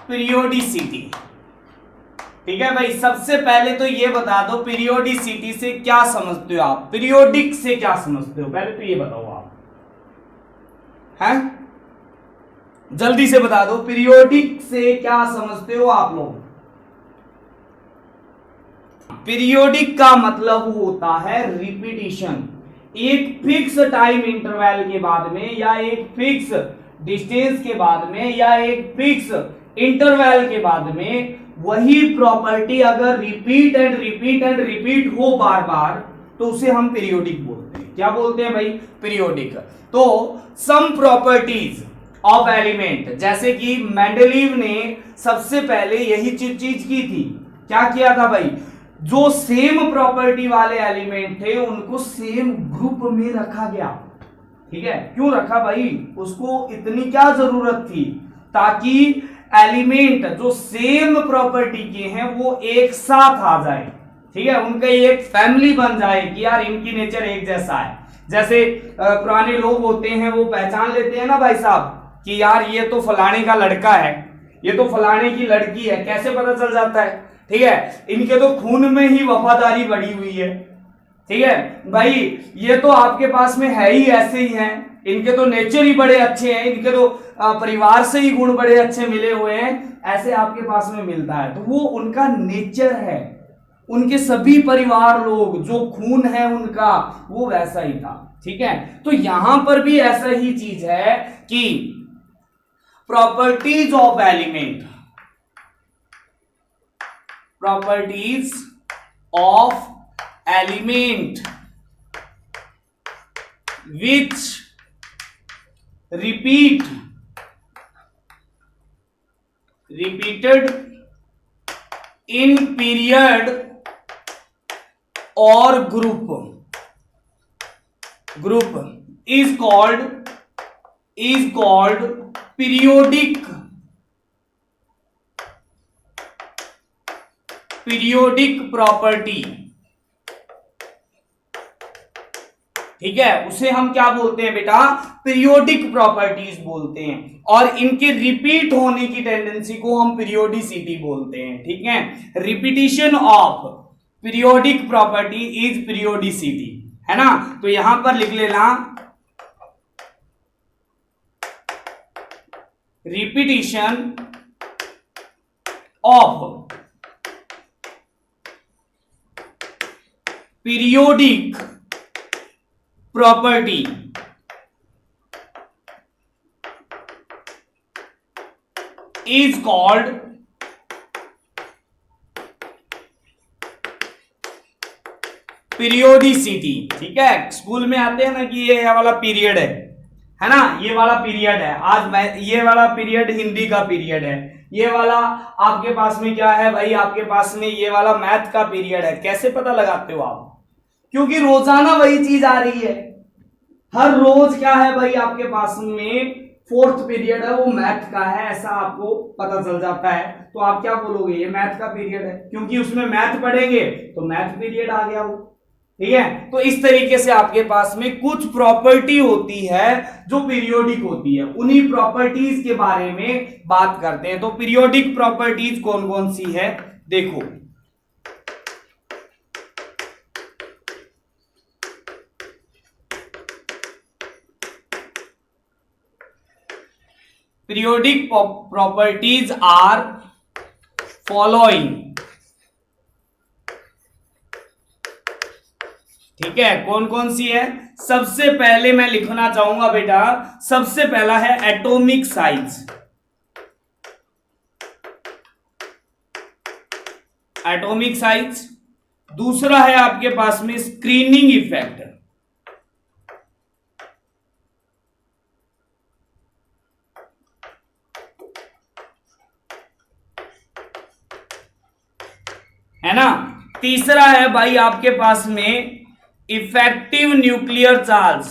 Periodicity. ठीक है भाई, सबसे पहले तो ये बता दो पीरियोडिसिटी से क्या समझते हो आप, पीरियोडिक से क्या समझते हो, पहले तो ये बताओ आप, हैं? जल्दी से बता दो पीरियोडिक से क्या समझते हो आप लोग। पीरियोडिक का मतलब होता है रिपीटिशन। एक फिक्स टाइम इंटरवल के बाद में, या एक फिक्स डिस्टेंस के बाद में, या एक फिक्स इंटरवल के बाद में वही प्रॉपर्टी अगर repeat and repeat and repeat हो बार बार, तो उसे हम पीरियोडिक बोलते हैं। क्या बोलते हैं भाई? पीरियोडिक। तो सम प्रॉपर्टीज ऑफ एलिमेंट, जैसे कि मेंडलीव ने सबसे पहले यही चीज की थी। क्या किया था भाई? जो सेम प्रॉपर्टी वाले एलिमेंट थे उनको सेम ग्रुप में रखा गया। ठीक है, क्यों रखा भाई? उसको इतनी क्या जरूरत थी, ताकि एलिमेंट जो सेम प्रॉपर्टी के हैं वो एक साथ आ जाए। ठीक है, उनका एक फैमिली बन जाए कि यार इनकी नेचर एक जैसा है। जैसे पुराने लोग होते हैं वो पहचान लेते हैं ना भाई साहब कि यार ये तो फलाने का लड़का है, ये तो फलाने की लड़की है। कैसे पता चल जाता है? ठीक है, इनके तो खून में ही वफादारी बढ़ी हुई है। ठीक है भाई, ये तो आपके पास में है ही, ऐसे ही हैं, इनके तो नेचर ही बड़े अच्छे हैं, इनके तो परिवार से ही गुण बड़े अच्छे मिले हुए हैं, ऐसे आपके पास में मिलता है। तो वो उनका नेचर है, उनके सभी परिवार लोग जो खून है उनका वो वैसा ही था। ठीक है, तो यहां पर भी ऐसा ही चीज है कि properties of element, properties of element which repeated in period or group is called periodic property. ठीक है, उसे हम क्या बोलते हैं बेटा? पीरियोडिक प्रॉपर्टीज बोलते हैं, और इनके रिपीट होने की टेंडेंसी को हम पीरियोडिसिटी बोलते हैं। ठीक है, repetition of periodic property is periodicity, है ना? तो यहां पर लिख लेना repetition of periodic property is called periodicity. ठीक है, स्कूल में आते हैं ना कि ये वाला पीरियड है ना, ये वाला पीरियड है, आज मैं ये वाला पीरियड हिंदी का पीरियड है, ये वाला आपके पास में क्या है भाई? आपके पास में ये वाला मैथ का पीरियड है। कैसे पता लगाते हो आप? क्योंकि रोजाना वही चीज आ रही है, हर रोज क्या है भाई आपके पास में? फोर्थ पीरियड है, वो मैथ का है, ऐसा आपको पता चल जाता है। तो आप क्या बोलोगे? ये मैथ का पीरियड है, क्योंकि उसमें मैथ पढ़ेंगे तो मैथ पीरियड आ गया वो। ठीक है, तो इस तरीके से आपके पास में कुछ प्रॉपर्टी होती है जो पीरियोडिक होती है, उन्हीं प्रॉपर्टीज के बारे में बात करते हैं। तो पीरियोडिक प्रॉपर्टीज कौन कौन सी है देखो। Periodic properties are following. ठीक है, कौन कौन सी है? सबसे पहले मैं लिखना चाहूंगा बेटा, सबसे पहला है एटॉमिक साइज। Atomic size. दूसरा है आपके पास में स्क्रीनिंग इफेक्ट। है ना? तीसरा है भाई आपके पास में इफेक्टिव न्यूक्लियर चार्ज।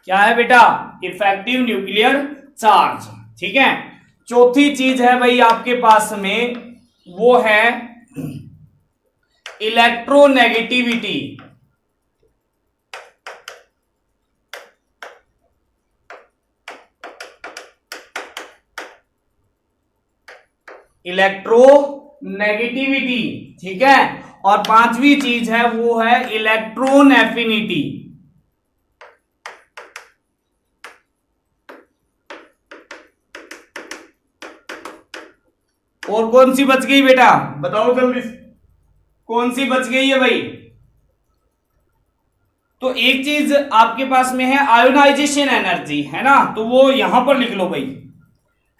क्या है बेटा? Effective nuclear charge. ठीक है, चौथी चीज है भाई आपके पास में, वो है इलेक्ट्रोनेगेटिविटी। इलेक्ट्रोनेगेटिविटी, ठीक है। और पांचवी चीज है वो है इलेक्ट्रॉन एफिनिटी। और कौन सी बच गई बेटा, बताओ जल्दी, कौन सी बच गई है भाई? तो एक चीज आपके पास में है आयोनाइजेशन एनर्जी, है ना, तो वो यहां पर लिख लो भाई,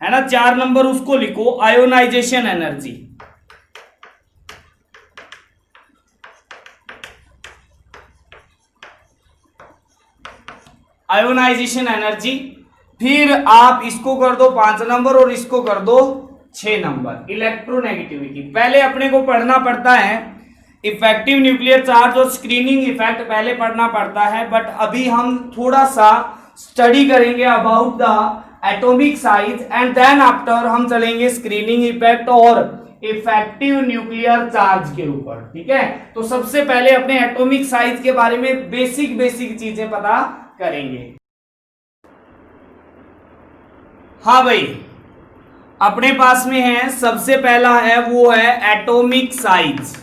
है ना, 4 नंबर उसको लिखो, आयोनाइजेशन एनर्जी। Ionisation energy. फिर आप इसको कर दो 5 नंबर और इसको कर दो 6 नंबर, इलेक्ट्रोनेगेटिविटी। पहले अपने को पढ़ना पड़ता है इफेक्टिव न्यूक्लियर चार्ज और स्क्रीनिंग इफेक्ट, पहले पढ़ना पड़ता है, बट अभी हम थोड़ा सा स्टडी करेंगे about the atomic size and then after हम चलेंगे स्क्रीनिंग इफेक्ट और इफेक्टिव न्यूक्लियर चार्ज के ऊपर, ठीक है। तो सबसे पहले अपने एटॉमिक साइज के बारे में बेसिक चीजें पता करेंगे। हाँ भाई, अपने पास में है सबसे पहला है वो है एटॉमिक साइज।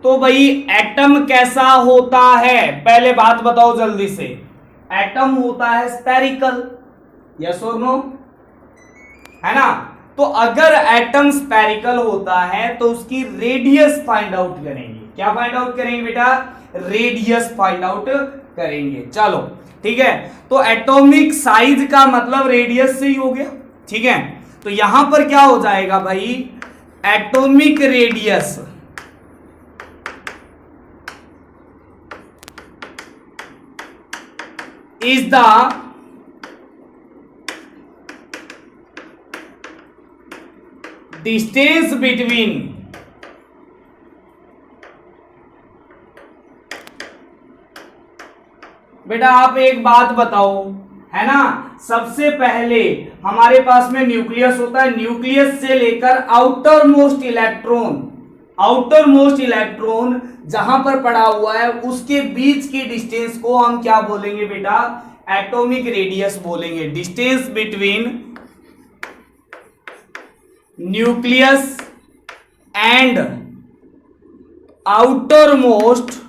तो भाई एटम कैसा होता है, पहले बात बताओ जल्दी से। एटम होता है स्फेरिकल, यस और नो, है ना। तो अगर एटम स्फेरिकल होता है तो उसकी रेडियस फाइंड आउट करेंगे। क्या फाइंड आउट करेंगे बेटा? रेडियस फाइंड आउट करेंगे। चलो ठीक है, तो एटॉमिक साइज का मतलब रेडियस से ही हो गया, ठीक है। तो यहां पर क्या हो जाएगा भाई, atomic radius is the distance between बेटा आप एक बात बताओ, है ना, सबसे पहले हमारे पास में न्यूक्लियस होता है, न्यूक्लियस से लेकर आउटर मोस्ट इलेक्ट्रॉन जहां पर पड़ा हुआ है उसके बीच की डिस्टेंस को हम क्या बोलेंगे बेटा? एटॉमिक रेडियस बोलेंगे। Distance between nucleus and outer most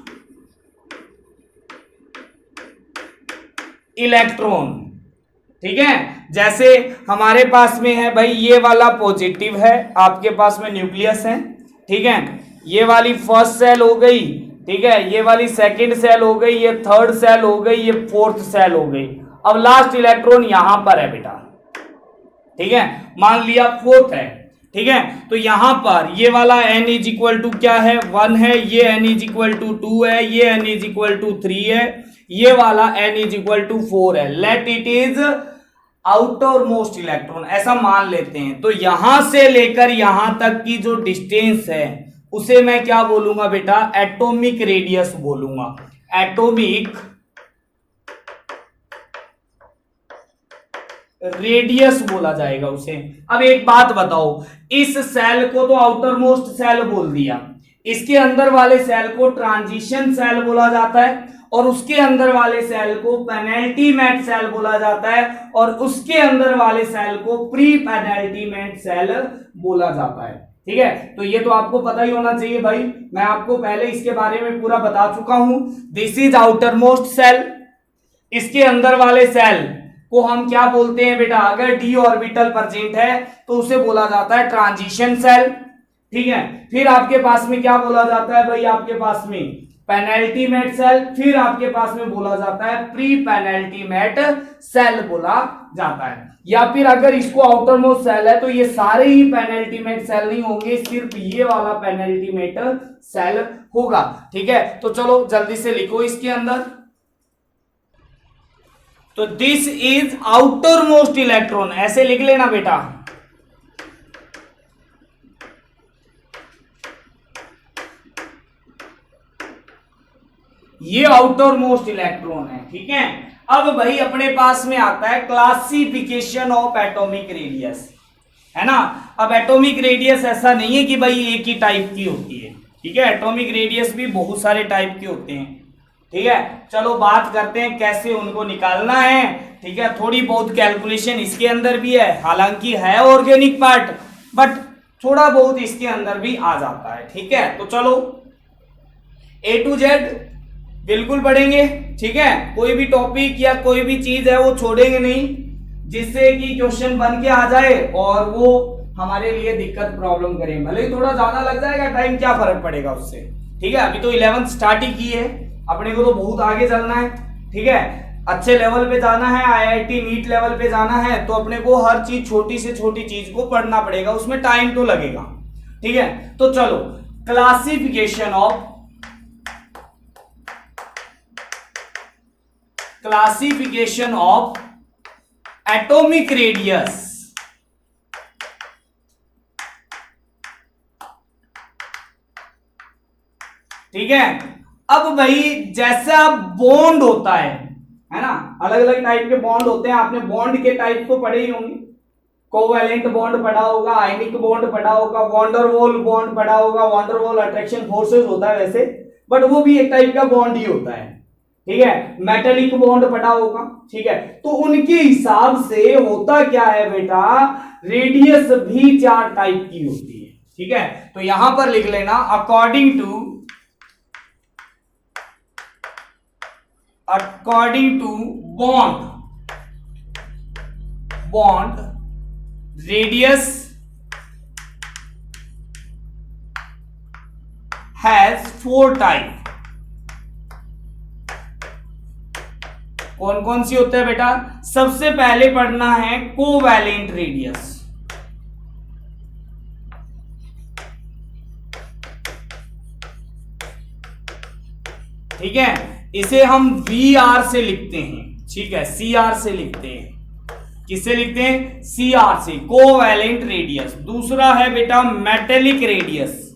electron, ठीक है। जैसे हमारे पास में है भाई, ये वाला पॉजिटिव है, आपके पास में न्यूक्लियस है, ठीक है। ये वाली फर्स्ट सेल हो गई, ठीक है, ये वाली सेकंड सेल हो गई, ये थर्ड सेल हो गई, ये फोर्थ सेल हो गई। अब लास्ट इलेक्ट्रॉन यहां पर है बेटा, ठीक है, मान लिया फोर्थ है, ठीक है। तो यहां पर ये वाला n इज इक्वल टू क्या है? 1 है, ये n इज इक्वल टू 2 है, ये n इज इक्वल टू 3 है, ये वाला n इज इक्वल टू 4 है। Let it is outer most electron, ऐसा मान लेते हैं। तो यहां से लेकर यहां तक की जो डिस्टेंस है उसे मैं क्या बोलूंगा बेटा? एटॉमिक रेडियस बोलूंगा। एटॉमिक रेडियस बोला जाएगा उसे। अब एक बात बताओ, इस सेल को तो आउटर मोस्ट सेल बोल दिया, इसके अंदर वाले सेल को ट्रांजिशन सेल बोला जाता है, और उसके अंदर वाले सेल को पेनल्टीमेट सेल बोला जाता है, और उसके अंदर वाले सेल को प्री पेनल्टीमेट सेल बोला जाता है, ठीक है। तो ये तो आपको पता ही होना चाहिए भाई, मैं आपको पहले इसके बारे में पूरा बता चुका हूं। This is outer most shell, इसके अंदर वाले सेल को हम क्या बोलते हैं बेटा? अगर डी ऑर्बिटल प्रेजेंट है तो उसे बोला जाता है ट्रांजिशन सेल, ठीक है। फिर आपके पास में क्या बोला जाता है भाई? आपके पास में पेनल्टीमेट सेल, फिर आपके पास में बोला जाता है प्री पेनल्टीमेट सेल बोला जाता है। या फिर अगर इसको आउटर मोस्ट सेल है तो ये सारे ही पेनल्टीमेट सेल नहीं होंगे, सिर्फ ये वाला पेनल्टीमेट सेल होगा, ठीक है। तो चलो जल्दी से लिखो इसके अंदर। तो this is outer most electron, ऐसे लिख लेना बेटा। ये आउटर मोस्ट इलेक्ट्रॉन है, ठीक है। अब भाई अपने पास में आता है क्लासिफिकेशन ऑफ एटॉमिक रेडियस, है ना। अब एटॉमिक रेडियस ऐसा नहीं है कि भाई एक ही टाइप की होती है, ठीक है। एटॉमिक रेडियस भी बहुत सारे टाइप के होते हैं, ठीक है, चलो बात करते हैं कैसे उनको निकालना है। ठीक है, थोड़ी बहुत कैलकुलेशन इसके अंदर भी है, हालांकि है ऑर्गेनिक पार्ट, बट थोड़ा बहुत इसके अंदर भी आ जाता है। ठीक है, तो चलो A to Z बिल्कुल पढ़ेंगे। ठीक है, कोई भी टॉपिक या कोई भी चीज है वो छोड़ेंगे नहीं, जिससे कि क्वेश्चन बन के आ जाए और वो हमारे लिए दिक्कत प्रॉब्लम करे। भले ही थोड़ा ज्यादा लग जाएगा टाइम, क्या फर्क पड़ेगा उससे। ठीक है, अभी तो 11th स्टार्ट ही की है, अपने को तो बहुत आगे चलना है। ठीक है, अच्छे लेवल पे जाना है, IIT नीट लेवल पे जाना है, तो अपने को हर चीज छोटी से छोटी चीज को पढ़ना पड़ेगा, उसमें टाइम तो लगेगा। ठीक है, तो चलो क्लासिफिकेशन ऑफ एटॉमिक रेडियस। ठीक है, अब भाई जैसा बॉन्ड होता है ना, अलग अलग टाइप के बॉन्ड होते हैं, आपने बॉन्ड के टाइप को पढ़े ही होंगे। कोवैलेंट बॉन्ड पढ़ा होगा, आयनिक बॉन्ड पढ़ा होगा, वॉन्डरवॉल बॉन्ड पढ़ा होगा। वॉन्डरवॉल अट्रैक्शन फोर्सेस होता है वैसे, बट वो भी एक टाइप का बॉन्ड ही होता है। ठीक है, मेटालिक बॉन्ड पढ़ा होगा। ठीक है, तो उनके हिसाब से होता क्या है बेटा, रेडियस भी 4 टाइप की होती है। ठीक है, तो यहां पर लिख लेना according to bond radius has 4 type. कौन कौन सी होते हैं बेटा, सबसे पहले पढ़ना है कोवैलेंट रेडियस। ठीक है, इसे हम VR से लिखते हैं। ठीक है, CR से लिखते हैं। किससे लिखते हैं, CR से, कोवैलेंट रेडियस। दूसरा है बेटा मेटेलिक रेडियस।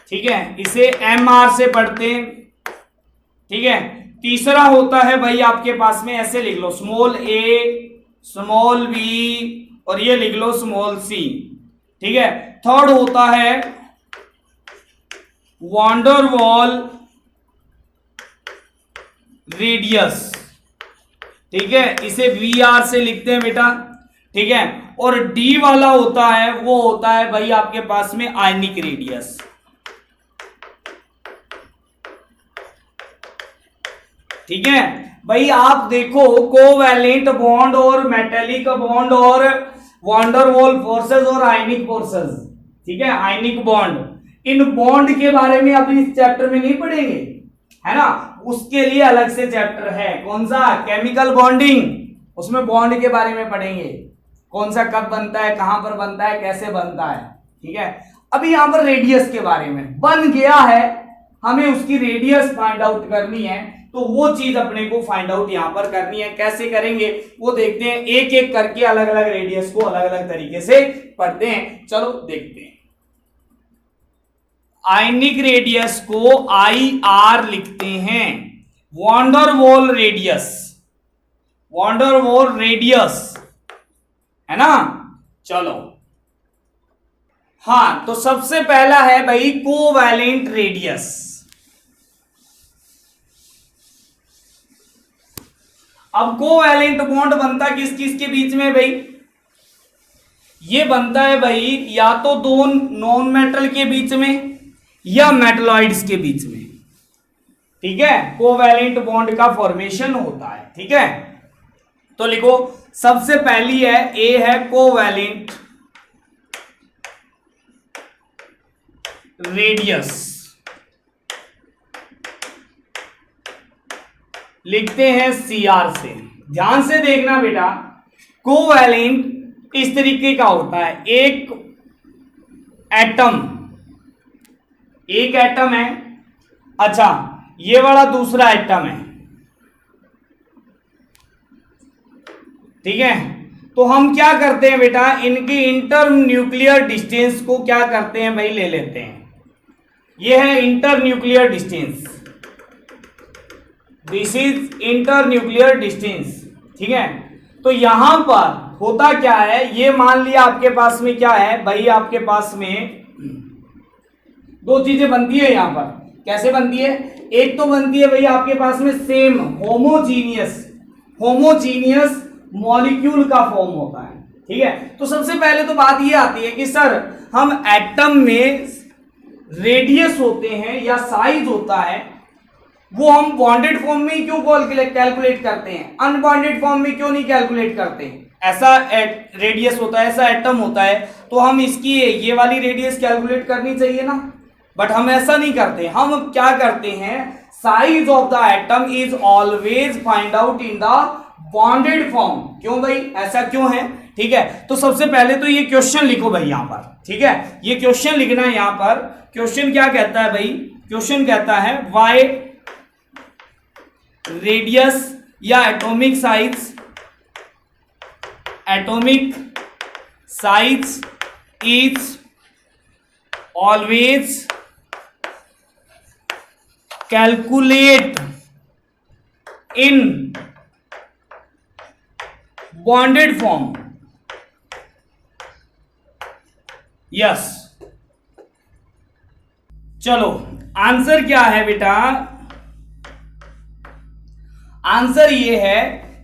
ठीक है, इसे MR से पढ़ते हैं। ठीक है, तीसरा होता है भाई आपके पास में, ऐसे लिख लो स्मॉल a स्मॉल b और ये लिख लो स्मॉल c। ठीक है, थर्ड होता है वॉन्डरवॉल रेडियस। ठीक है, इसे VR से लिखते हैं बेटा। ठीक है, और D वाला होता है, वो होता है भाई आपके पास में आयनिक रेडियस। ठीक है भाई, आप देखो कोवैलेंट बॉन्ड और मेटेलिक बॉन्ड और वॉन्डरवॉल फोर्सेस और आयनिक फोर्सेस। ठीक है, आयनिक बॉन्ड, इन बॉन्ड के बारे में अभी इस चैप्टर में नहीं पढ़ेंगे, है ना, उसके लिए अलग से चैप्टर है। कौन सा, केमिकल बॉन्डिंग। उसमें बॉन्ड के बारे में पढ़ेंगे, कौन सा कब बनता है, कहां पर बनता है, कैसे बनता है। ठीक है, अभी यहां पर रेडियस के बारे में बन गया है, हमें उसकी रेडियस फाइंड आउट करनी है, तो वो चीज अपने को फाइंड आउट यहां पर करनी है। कैसे करेंगे वो देखते हैं, एक एक करके अलग अलग रेडियस को अलग अलग तरीके से पढ़ते हैं। चलो देखते हैं। आयनिक रेडियस को IR लिखते हैं। वॉन्डरवॉल रेडियस है ना। चलो हाँ, तो सबसे पहला है भाई कोवैलेंट रेडियस। अब कोवैलेंट बॉन्ड बनता किस किस के बीच में भाई, ये बनता है भाई या तो दो नॉन मेटल के बीच में या मेटलॉइड्स के बीच में। ठीक है, कोवैलेंट बॉन्ड का फॉर्मेशन होता है। ठीक है, तो लिखो सबसे पहली है, ए है कोवैलेंट रेडियस, लिखते हैं CR से। ध्यान से देखना बेटा, कोवैलेंट इस तरीके का होता है, एक एटम है, अच्छा ये वाला दूसरा एटम है। ठीक है, तो हम क्या करते हैं बेटा, इनकी इंटर न्यूक्लियर डिस्टेंस को क्या करते हैं भाई, ले लेते हैं। ये है inter nuclear distance, this is inter nuclear distance. ठीक है, तो यहां पर होता क्या है, ये मान लिया आपके पास में क्या है भाई, आपके पास में दो चीजें बनती है यहां पर। कैसे बनती है? एक तो बनती है भाई आपके पास में सेम होमोजीनियस मॉलिक्यूल का फॉर्म होता है, ठीक है। तो सबसे पहले तो बात ये आती है कि सर हम एटम में रेडियस होते हैं या साइज होता है, वो हम बॉन्डेड फॉर्म में ही क्यों कैलकुलेट करते हैं, अनबॉन्डेड फॉर्म में क्यों नहीं कैलकुलेट करते? ऐसा रेडियस होता है, ऐसा एटम होता है, तो हम इसकी ये वाली रेडियस कैलकुलेट करनी चाहिए ना, बट हम ऐसा नहीं करते। हम क्या करते हैं, size of the atom is always find out in the bonded form. क्यों भाई, ऐसा क्यों है? ठीक है, तो सबसे पहले तो ये क्वेश्चन लिखो भाई यहां पर, ठीक है, ये क्वेश्चन लिखना है यहां पर। क्वेश्चन क्या कहता है भाई? क्वेश्चन कहता है वाई रेडियस या atomic size is always calculate in bonded form. Yes, चलो आंसर क्या है बेटा? आंसर ये है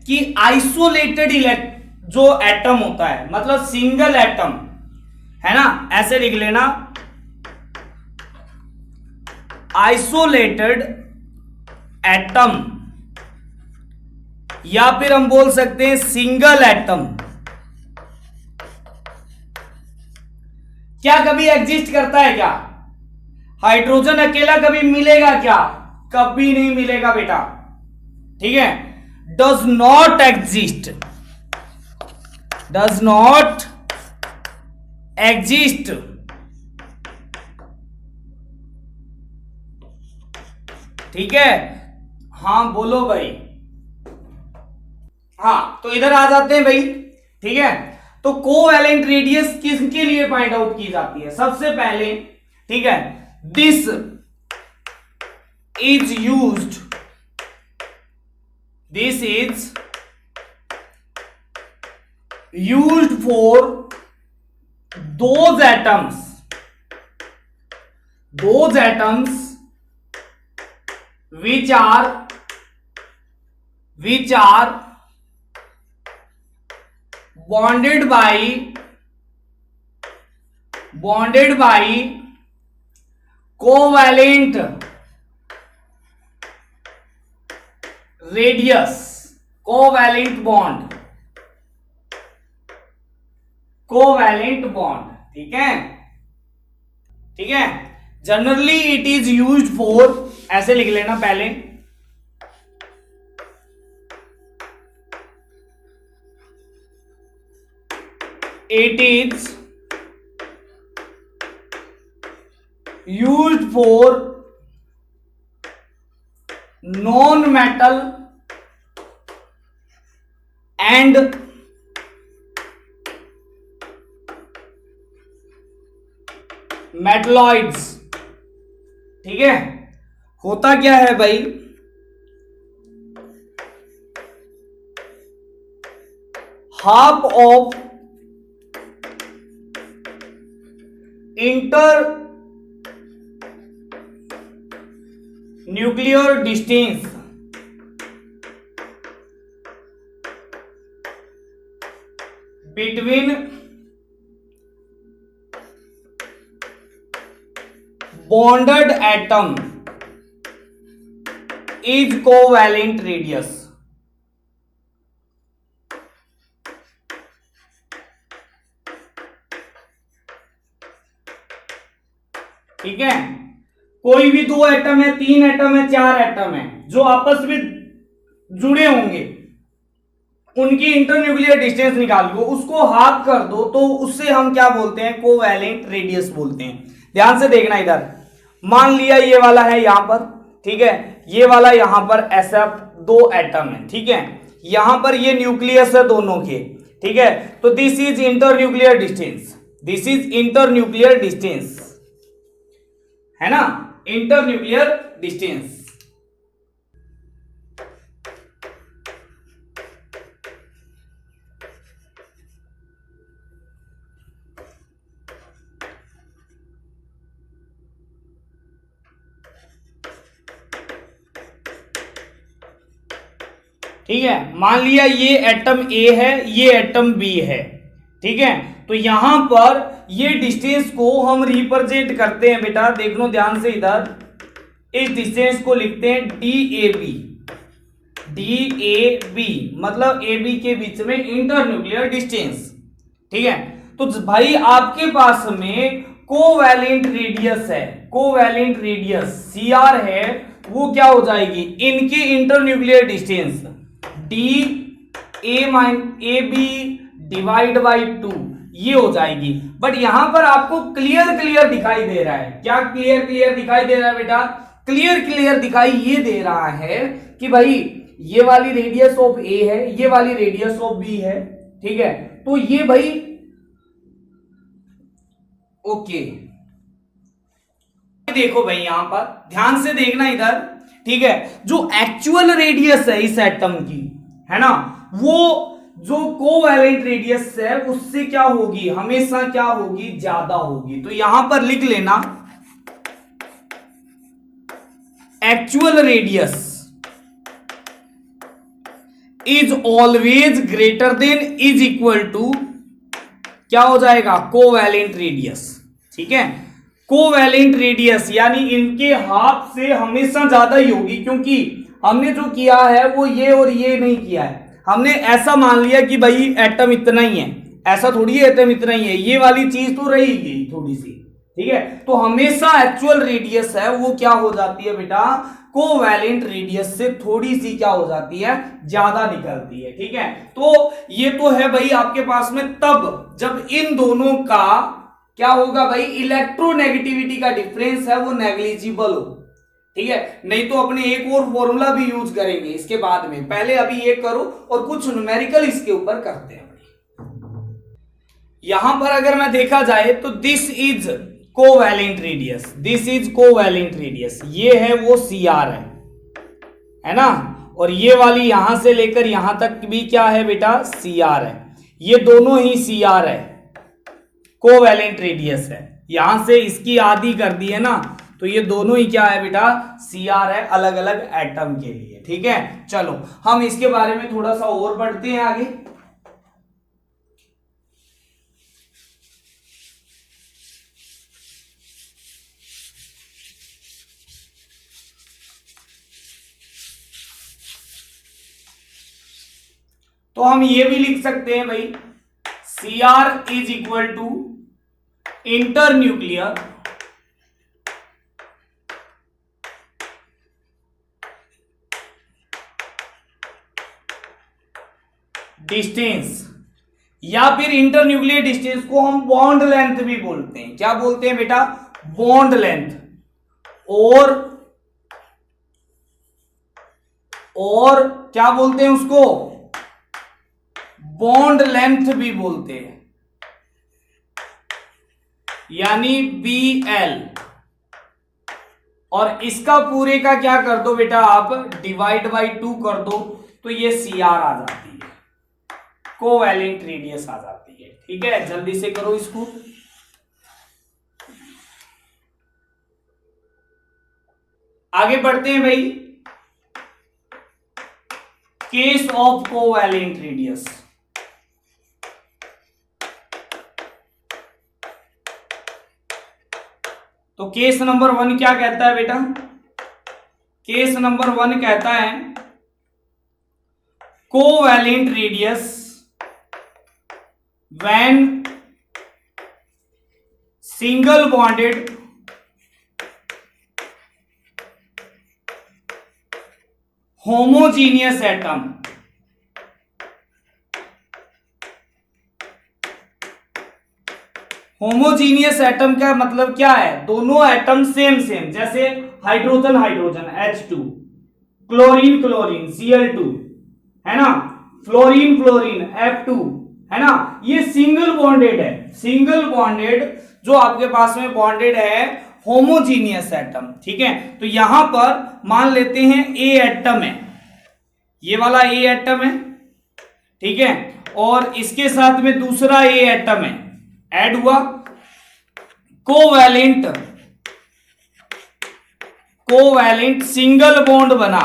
कि आइसोलेटेड जो एटम होता है, मतलब सिंगल एटम है ना, ऐसे लिख लेना, आइसोलेटेड एटम, या फिर हम बोल सकते हैं सिंगल एटम, क्या कभी एग्जिस्ट करता है क्या? हाइड्रोजन अकेला कभी मिलेगा क्या? कभी नहीं मिलेगा बेटा, ठीक है। डज नॉट एग्जिस्ट ठीक है। हाँ बोलो भाई। हाँ, तो इधर आ जाते हैं भाई, ठीक है। तो कोवैलेंट रेडियस किसके लिए फाइंड आउट की जाती है? सबसे पहले, ठीक है, this is used for those atoms which are bonded by covalent radius, covalent bond, ठीक है, ठीक है। Generally it is used for, ऐसे लिख लेना पहले, it is used for non metal and metalloids, ठीक है। होता क्या है भाई, half of inter nuclear distance between bonded atom is covalent radius, ठीक है। कोई भी दो एटम है, तीन एटम है, चार एटम है, जो आपस में जुड़े होंगे, उनकी इंटरन्यूक्लियर डिस्टेंस निकाल दो, उसको हाफ कर दो, तो उससे हम क्या बोलते हैं? कोवैलेंट रेडियस बोलते हैं। ध्यान से देखना इधर, मान लिया ये वाला है यहां पर, ठीक है, ये वाला यहां पर ऐसा दो एटम है, ठीक है, यहां पर ये न्यूक्लियस है दोनों के, ठीक है। तो दिस इज इंटरन्यूक्लियर डिस्टेंस, है ना, इंटरन्यूक्लियर डिस्टेंस। ठीक है, मान लिया ये एटम ए है, ये एटम बी है, ठीक है। तो यहां पर ये डिस्टेंस को हम रिप्रेजेंट करते हैं बेटा, देख लो ध्यान से इधर, इस डिस्टेंस को लिखते हैं D A B. D A B मतलब ए बी के बीच में इंटरन्यूक्लियर डिस्टेंस, ठीक है। तो भाई आपके पास में कोवैलेंट रेडियस है, कोवैलेंट रेडियस सी आर है, वो क्या हो जाएगी, इनकी internuclear distance D A B divide by 2 ये हो जाएगी। बट यहां पर आपको क्लियर दिखाई दे रहा है, क्या क्लियर दिखाई दे रहा है बेटा, क्लियर दिखाई ये दे रहा है कि भाई ये वाली रेडियस ऑफ ए है, ये वाली रेडियस ऑफ बी है, ठीक है। तो ये भाई ओके, देखो भाई यहां पर ध्यान से देखना इधर, ठीक है। जो एक्चुअल रेडियस है इस एटम की, है ना, वो जो कोवैलेंट रेडियस है उससे क्या होगी, हमेशा क्या होगी, ज्यादा होगी। तो यहां पर लिख लेना actual radius is always greater than is equal to क्या हो जाएगा, कोवैलेंट रेडियस, ठीक है। कोवैलेंट रेडियस यानी इनके हाफ से हमेशा ज्यादा ही होगी, क्योंकि हमने जो किया है वो ये और ये नहीं किया है, हमने ऐसा मान लिया कि भाई एटम इतना ही है, ऐसा थोड़ी है एटम इतना ही है, ये वाली चीज तो रहेगी थोड़ी सी, ठीक है। तो हमेशा एक्चुअल रेडियस है वो क्या हो जाती है बेटा, कोवैलेंट रेडियस से थोड़ी सी क्या हो जाती है, ज्यादा निकलती है, ठीक है। तो ये तो है भाई आपके पास में तब जब इन दोनों का क्या होगा भाई, इलेक्ट्रोनेगेटिविटी का डिफरेंस है वो नेग्लिजिबल हो, ठीक है। नहीं तो अपने एक और फॉर्मूला भी यूज करेंगे इसके बाद में, पहले अभी ये करो और कुछ न्यूमेरिकल इसके ऊपर करते हैं। यहां पर अगर मैं देखा जाए तो this is covalent radius, this is covalent radius, ये है वो सी आर है ना, और ये वाली यहां से लेकर यहां तक भी क्या है बेटा, सी आर है, ये दोनों ही सी आर है, कोवैलेंट रेडियस है। यहां से इसकी आधी कर दी है ना, तो ये दोनों ही क्या है बेटा, सी आर है, अलग अलग एटम के लिए, ठीक है। चलो हम इसके बारे में थोड़ा सा और बढ़ते हैं आगे। तो हम ये भी लिख सकते हैं भाई, C R is equal to internuclear distance, या फिर इंटरन्यूक्लियर डिस्टेंस को हम बॉन्ड लेंथ भी बोलते हैं, क्या बोलते हैं बेटा, बॉन्ड लेंथ, और क्या बोलते हैं उसको, बॉन्ड लेंथ भी बोलते हैं, यानी BL। और इसका पूरे का क्या कर दो बेटा आप, डिवाइड बाई 2 कर दो, तो ये CR आ जाती है, कोवैलेंट रेडियस आ जाती है, ठीक है। जल्दी से करो इसको। आगे बढ़ते हैं भाई, केस ऑफ कोवैलेंट रेडियस। तो केस नंबर 1 क्या कहता है बेटा, केस नंबर 1 कहता है covalent radius when single bonded homogeneous atom homogeneous atom का मतलब क्या है, दोनों एटम सेम, जैसे हाइड्रोजन H2, क्लोरीन Cl2, है ना, फ्लोरीन F2, है ना, ये सिंगल बॉन्डेड है, सिंगल बॉन्डेड जो आपके पास में बॉन्डेड है होमोजीनियस एटम, ठीक है। तो यहां पर मान लेते हैं ए एटम है, ये वाला ए एटम है, ठीक है, और इसके साथ में दूसरा ए एटम है, ऐड हुआ, कोवैलेंट सिंगल बॉन्ड बना,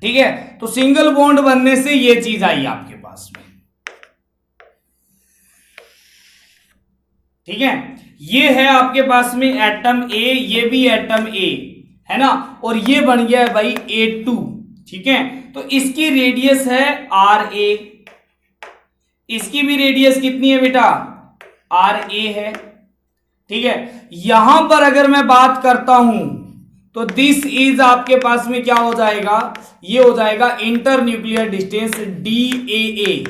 ठीक है, तो सिंगल बॉन्ड बनने से ये चीज आई आपके पास में। ठीक है, ये है आपके पास में एटम ए, ये भी एटम ए है ना, और ये बन गया है भाई A2। ठीक है, तो इसकी रेडियस है RA, इसकी भी रेडियस कितनी है बेटा, RA है। ठीक है, यहां पर अगर मैं बात करता हूं तो दिस इज आपके पास में क्या हो जाएगा, ये हो जाएगा इंटर न्यूक्लियर डिस्टेंस DAA,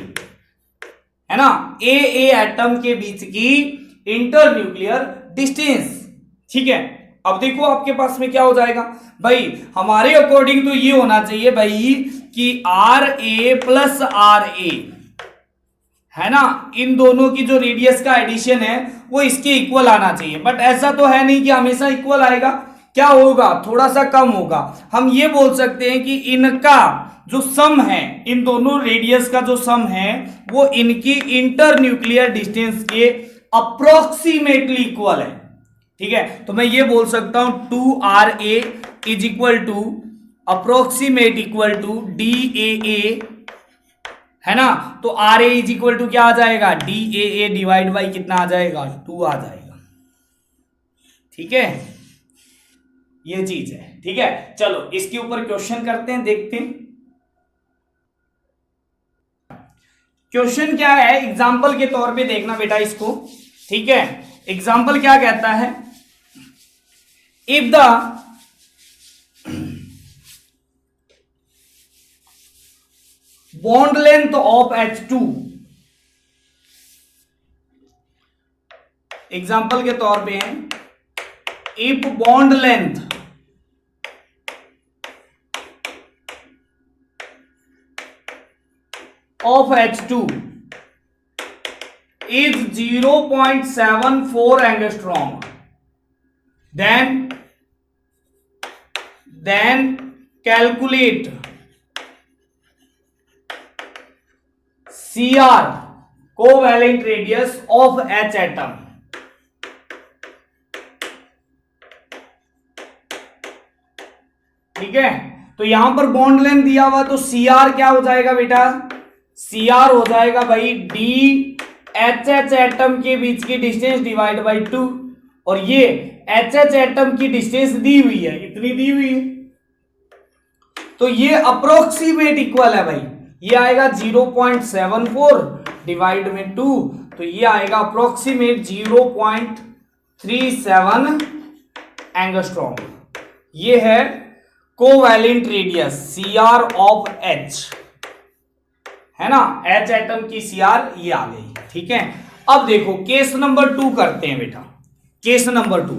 है ना, AA एटम के बीच की इंटर न्यूक्लियर डिस्टेंस। ठीक है, अब देखो आपके पास में क्या हो जाएगा भाई, हमारे अकॉर्डिंग तो ये होना चाहिए भाई कि RA प्लस RA, है ना, इन दोनों की जो रेडियस का एडिशन है वो इसके इक्वल आना चाहिए, बट ऐसा तो है नहीं कि हमेशा इक्वल आएगा, क्या होगा, थोड़ा सा कम होगा। हम ये बोल सकते हैं कि इनका जो सम है, इन दोनों रेडियस का जो सम है वो इनकी इंटर न्यूक्लियर डिस्टेंस के अप्रोक्सीमेटली इक्वल है। ठीक है, तो मैं ये बोल सकता हूं 2RA is equal to approximate equal to DAA, है ना, तो RA इज इक्वल टू क्या आ जाएगा, DAA डिवाइड बाई कितना आ जाएगा, 2 आ जाएगा। ठीक है, ये चीज है। ठीक है, चलो इसके ऊपर क्वेश्चन करते हैं, देखते हैं क्वेश्चन क्या है, एग्जाम्पल के तौर पे देखना बेटा इसको। ठीक है, एग्जाम्पल क्या कहता है, if the bond length of H2, example के तौर पे है, if bond length of H2 is 0.74 angstrom, then calculate CR covalent radius of H atom। ठीक है, तो यहां पर बॉन्ड लेंथ दिया हुआ, तो CR क्या हो जाएगा बेटा, CR हो जाएगा भाई DHH एटम के बीच की डिस्टेंस डिवाइड बाई 2, और ये HH एटम की डिस्टेंस दी हुई है, इतनी दी हुई है, तो ये अप्रोक्सीमेट इक्वल है भाई, ये आएगा 0.74 डिवाइड में 2, तो ये आएगा अप्रोक्सीमेट 0.37 एंगस्ट्रॉम। ये है covalent radius CR of H, है ना, H एटम की CR ये आ गई। ठीक है, अब देखो केस नंबर 2 करते हैं बेटा, केस नंबर 2,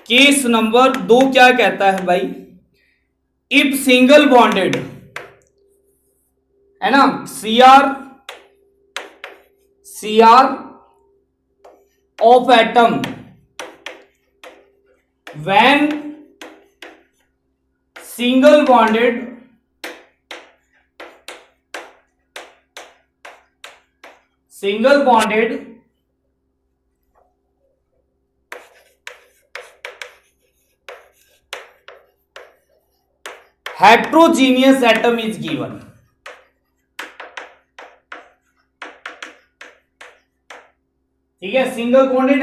केस नंबर 2 क्या कहता है भाई, इफ सिंगल बॉन्डेड, है ना, CR of atom when single bonded heterogeneous atom is given। ठीक है, सिंगल बॉन्डेड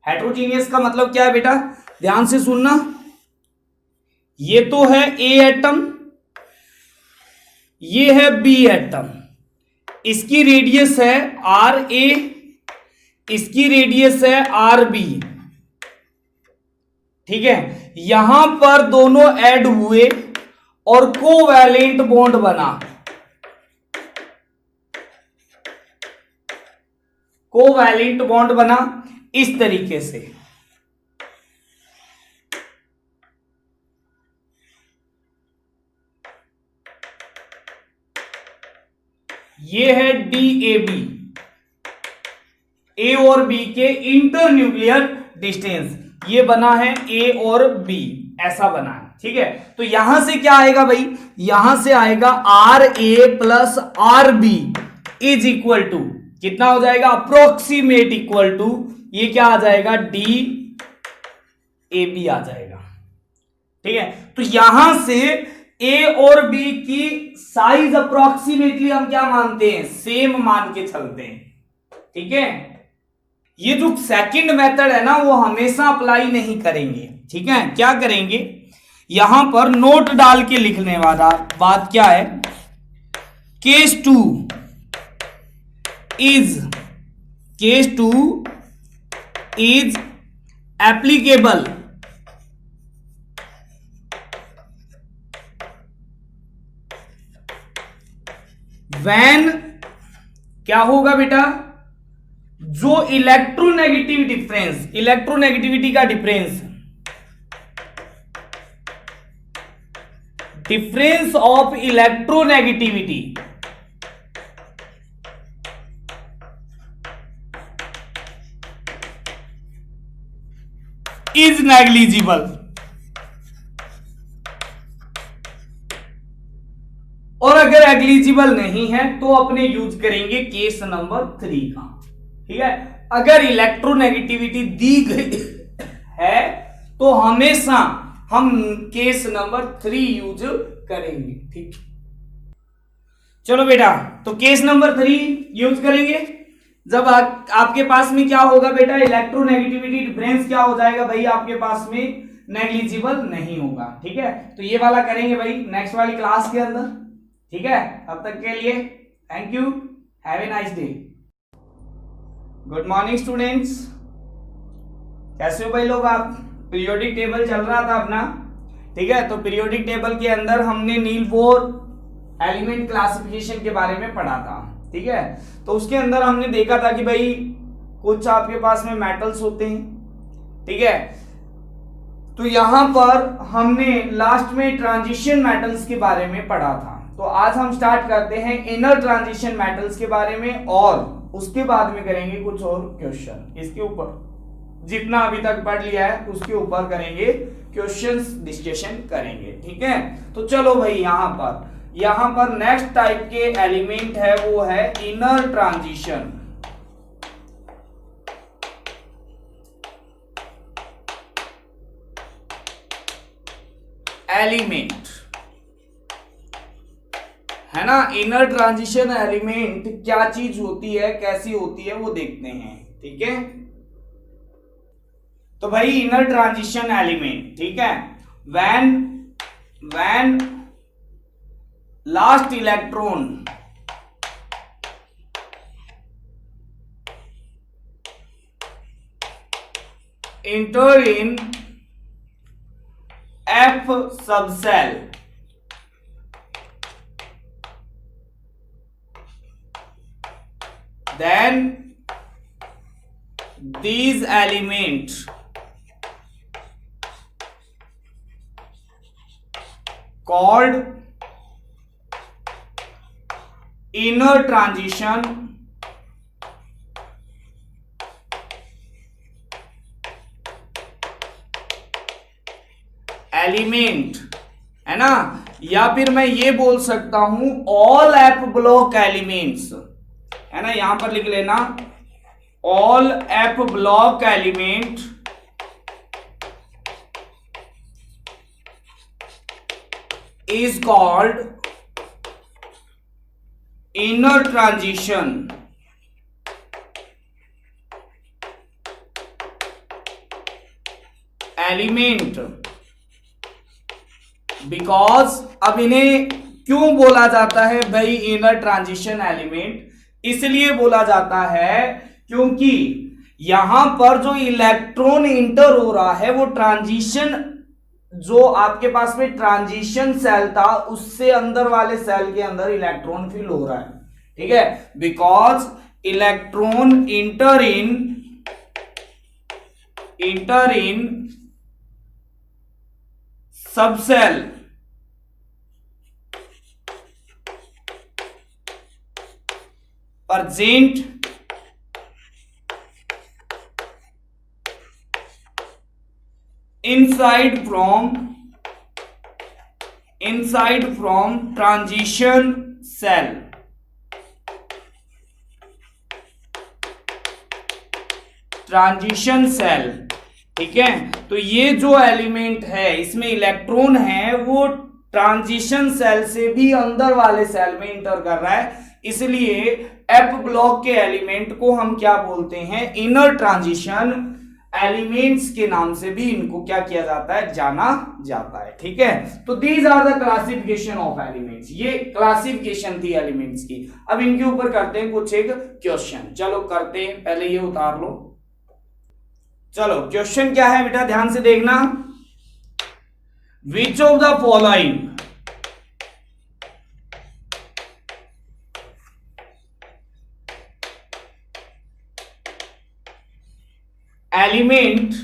हेट्रोजीनियस का मतलब क्या है बेटा, ध्यान से सुनना, ये तो है A एटम, ये है B एटम, इसकी रेडियस है RA, इसकी रेडियस है RB। ठीक है, यहां पर दोनों ऐड हुए और कोवैलेंट बॉन्ड बना, कोवैलेंट बॉन्ड बना इस तरीके से। ये है DAB, A और B के इंटर न्यूक्लियर डिस्टेंस, ये बना है A और B, ऐसा बना है। ठीक है, तो यहां से क्या आएगा भाई, यहां से आएगा RA plus RB is equal to कितना हो जाएगा, अप्रोक्सीमेट इक्वल टू, ये क्या आ जाएगा, DAB आ जाएगा। ठीक है, तो यहां से ए और बी की साइज अप्रोक्सीमेटली हम क्या मानते हैं, सेम मान के चलते हैं। ठीक है, ये जो सेकंड मेथड है ना वो हमेशा अप्लाई नहीं करेंगे। ठीक है, क्या करेंगे, यहां पर नोट डाल के लिखने वाला बात क्या है, case two is applicable when, क्या होगा बेटा, जो इलेक्ट्रोनेगेटिविटी का difference of electronegativity is negligible, और अगर नेग्लिजिबल नहीं है तो अपने यूज करेंगे केस नंबर 3 का। ठीक है, अगर इलेक्ट्रोनेगेटिविटी दी गई है तो हमेशा हम केस नंबर 3 यूज करेंगे। ठीक, चलो बेटा, तो केस नंबर 3 यूज करेंगे जब आपके पास में क्या होगा बेटा, इलेक्ट्रोनेगेटिविटी डिफरेंस क्या हो जाएगा भाई, आपके पास में नेग्लिजिबल नहीं होगा। ठीक है, तो ये वाला करेंगे भाई नेक्स्ट वाली क्लास के अंदर। ठीक है, तब तक के लिए thank you, have a nice day. Good morning students, कैसे हो भाई लोग आप। पीरियोडिक टेबल चल रहा था अपना। ठीक है, तो पीरियोडिक टेबल के अंदर हमने नील बोर एलिमेंट क्लासिफिकेशन के बारे में पढ़ा था। ठीक है, तो उसके अंदर हमने देखा था कि भाई कुछ आपके पास में मेटल्स होते हैं। ठीक है, तो यहां पर हमने लास्ट में ट्रांजिशन मेटल्स के बारे में पढ़ा था। तो आज हम स्टार्ट करते हैं इनर ट्रांजिशन मेटल्स के बारे में, और उसके बाद में करेंगे कुछ और क्वेश्चन। इसके ऊपर जितना अभी तक पढ़ लिया है उसके ऊपर करेंगे क्वेश्चंस, डिस्कशन करेंगे। ठीक है, तो चलो भाई, यहां पर नेक्स्ट टाइप के एलिमेंट है वो है इनर ट्रांजिशन एलिमेंट, है ना। इनर ट्रांजिशन एलिमेंट क्या चीज होती है, कैसी होती है, वो देखते हैं। ठीक है, तो भाई इनर ट्रांजिशन एलिमेंट, ठीक है, when last electron enter in F subcell, then these elements called inner transition element, है ना। या फिर मैं ये बोल सकता हूं ऑल एप ब्लॉक एलिमेंट्स, है ना। यहां पर लिख लेना all app block element is called inner transition element because, अब इन्हें क्यों बोला जाता है भाई इनर ट्रांजिशन एलिमेंट, इसलिए बोला जाता है क्योंकि यहां पर जो इलेक्ट्रॉन इंटर हो रहा है वो ट्रांजिशन, जो आपके पास में ट्रांजिशन सेल था उससे अंदर वाले सेल के अंदर इलेक्ट्रॉन फिल हो रहा है। ठीक है, because electron inter in subshell present inside from transition cell, ठीक है। तो ये जो एलिमेंट है इसमें इलेक्ट्रॉन है वो ट्रांजिशन सेल से भी अंदर वाले सेल में इंटर कर रहा है, इसलिए एफ ब्लॉक के एलिमेंट को हम क्या बोलते हैं, इनर ट्रांजिशन एलिमेंट्स के नाम से भी इनको क्या किया जाता है, जाना जाता है। ठीक है, तो these are the classification of elements, ये क्लासिफिकेशन थी एलिमेंट्स की। अब इनके ऊपर करते हैं कुछ एक क्वेश्चन, चलो करते हैं, पहले ये उतार लो। चलो क्वेश्चन क्या है बेटा, ध्यान से देखना। विच of the following element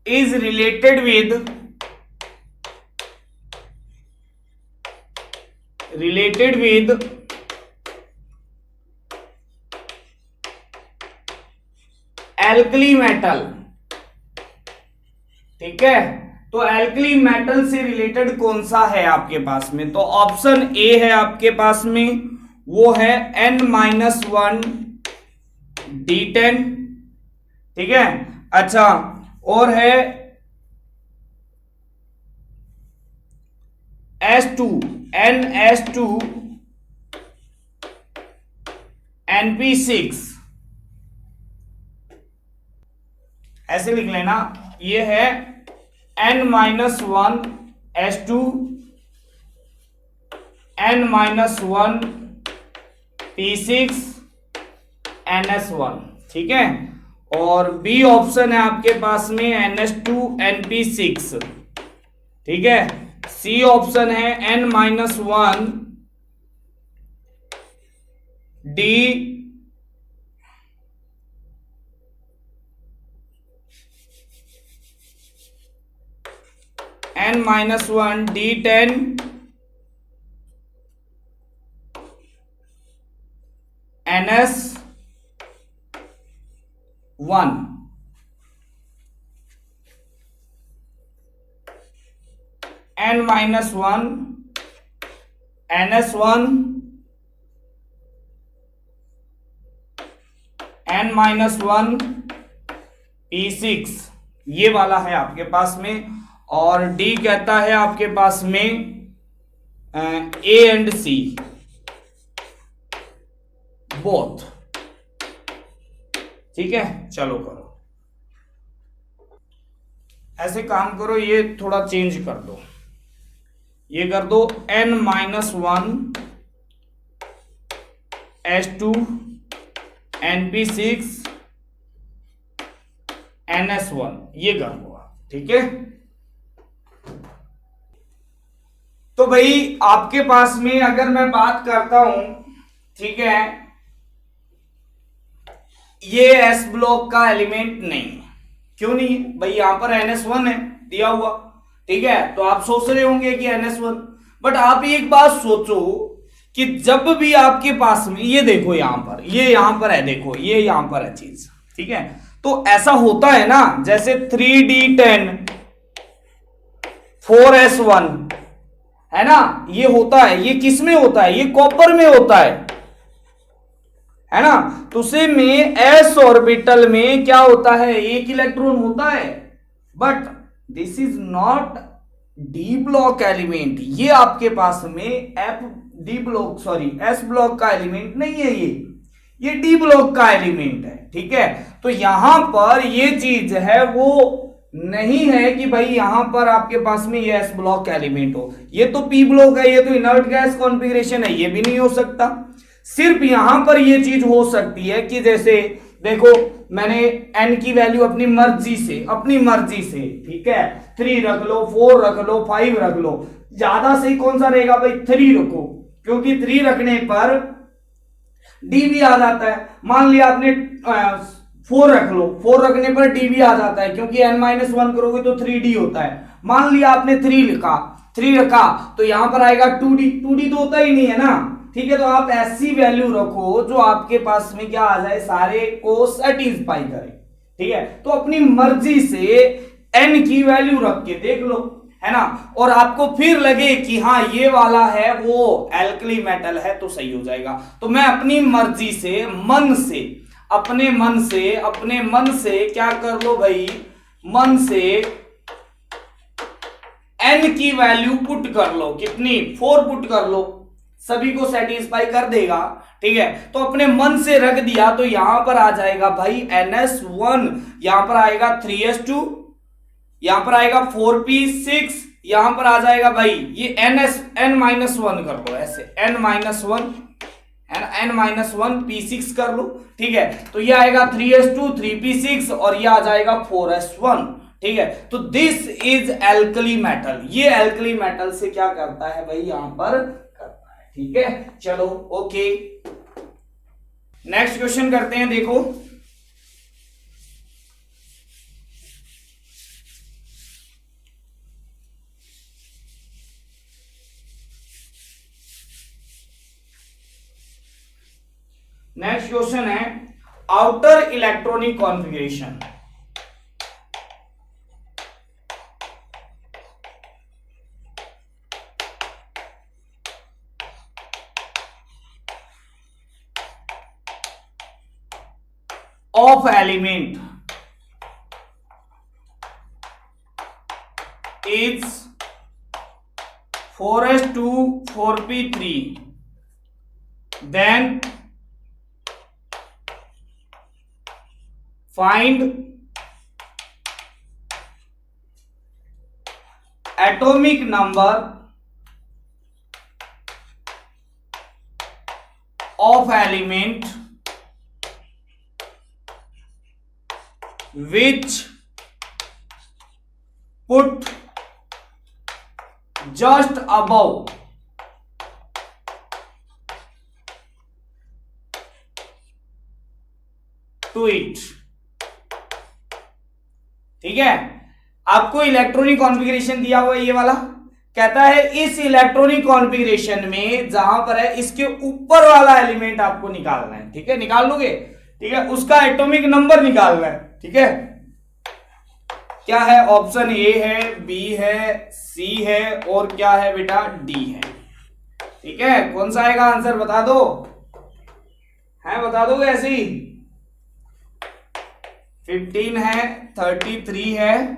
is related with alkali metal। ठीक है, तो एल्कली मेटल से रिलेटेड कौन सा है आपके पास में, तो ऑप्शन ए है आपके पास में, वो है N-1 D10। ठीक है, अच्छा, और है S2 NS2 NP6, ऐसे लिख लेना, ये है N-1 S2 N-1 P6 NS1। ठीक है, और बी ऑप्शन है आपके पास में NS2 NP6। ठीक है, सी ऑप्शन है N-1 D N-1 D10 NS1। N-1 NS1 N-1 P6, ये वाला है आपके पास में। और डी कहता है आपके पास में ए एंड सी बोथ। ठीक है, चलो करो, ऐसे काम करो, ये थोड़ा चेंज कर दो, ये कर दो N-1 S2 NP6 NS1, ये कर दो। ठीक है, तो भाई आपके पास में अगर मैं बात करता हूं, ठीक है, ये एस ब्लॉक का एलिमेंट नहीं है। क्यों नहीं है भाई, यहां पर NS1 है दिया हुआ। ठीक है, तो आप सोच रहे होंगे कि NS1, बट आप एक बात सोचो कि जब भी आपके पास में ये देखो, यहां पर ये यहां पर है, देखो ये यहां पर है चीज। ठीक है, तो ऐसा होता है ना, जैसे 3D10 4S1 है ना, ये होता है, ये किस में होता है, ये कॉपर में होता है ना। तो सेम में एस ऑर्बिटल में क्या होता है, एक इलेक्ट्रॉन होता है, but this is not D block element. ये आपके पास में F D block sorry S block का एलिमेंट नहीं है, ये डी ब्लॉक का एलिमेंट है। ठीक है, तो यहां पर ये चीज है वो नहीं है कि भाई यहां पर आपके पास में ये एस ब्लॉक एलिमेंट हो, ये तो पी ब्लॉक है, ये तो इनर्ट गैस कॉन्फ़िगरेशन है, ये भी नहीं हो सकता। सिर्फ यहां पर ये चीज हो सकती है कि जैसे देखो मैंने एन की वैल्यू अपनी मर्जी से, ठीक है, 3 रख लो, 4 रख लो, 5 रख लो, ज्यादा सही कौन सा रहेगा भाई, 3 रखो, क्योंकि 3 रखने पर डी भी आ जाता है। मान लिया आपने 4 रख लो, 4 रखने पर डी भी आ जाता है, क्योंकि n-1 करोगे तो 3d होता है। मान लिया आपने 3 रखा तो यहां पर आएगा 2d तो होता ही नहीं है ना। ठीक है, तो आप ऐसी वैल्यू रखो जो आपके पास में क्या आ जाए, सारे को सेटिस्फाई करे। ठीक है, तो अपनी मर्जी से n की वैल्यू रख के देख लो, है ना, और आपको फिर लगे कि हाँ ये वाला है वो एल्कली मेटल है तो सही हो जाएगा। तो मैं अपनी मर्जी से, मन से अपने मन से क्या कर लो भाई, मन से n की वैल्यू पुट कर लो, कितनी 4 पुट कर लो, सभी को सेटिस्फाई कर देगा। ठीक है, तो अपने मन से रख दिया तो यहां पर आ जाएगा भाई ns1, यहां पर आएगा 3s2, यहां पर आएगा 4p6, यहां पर आ जाएगा भाई ये n-1 कर लो, ऐसे n-1 p6 कर लो। ठीक है, तो ये आएगा 3s2 3p6 और ये आ जाएगा 4s1। ठीक है, तो दिस इज एल्कली मेटल, ये एल्कली मेटल से क्या करता है भाई, यहां पर करता है। ठीक है, चलो ओके, नेक्स्ट क्वेश्चन करते हैं। देखो नेक्स्ट क्वेश्चन है outer electronic configuration. of element is 4s2 4p3, then find atomic number of element which put just above to it। ठीक है, आपको इलेक्ट्रॉनिक कॉन्फ़िगरेशन दिया हुआ है ये वाला, कहता है इस इलेक्ट्रॉनिक कॉन्फ़िगरेशन में जहां पर है इसके ऊपर वाला एलिमेंट आपको निकालना है। ठीक है, निकाल लोगे। ठीक है, उसका एटॉमिक नंबर निकालना है। ठीक है, क्या है, ऑप्शन ए है, बी है, सी है और क्या है बेटा, डी है। ठीक है, कौन सा आएगा आंसर बता दो, है बता दोगे ऐसे ही। 15 है, 33 है,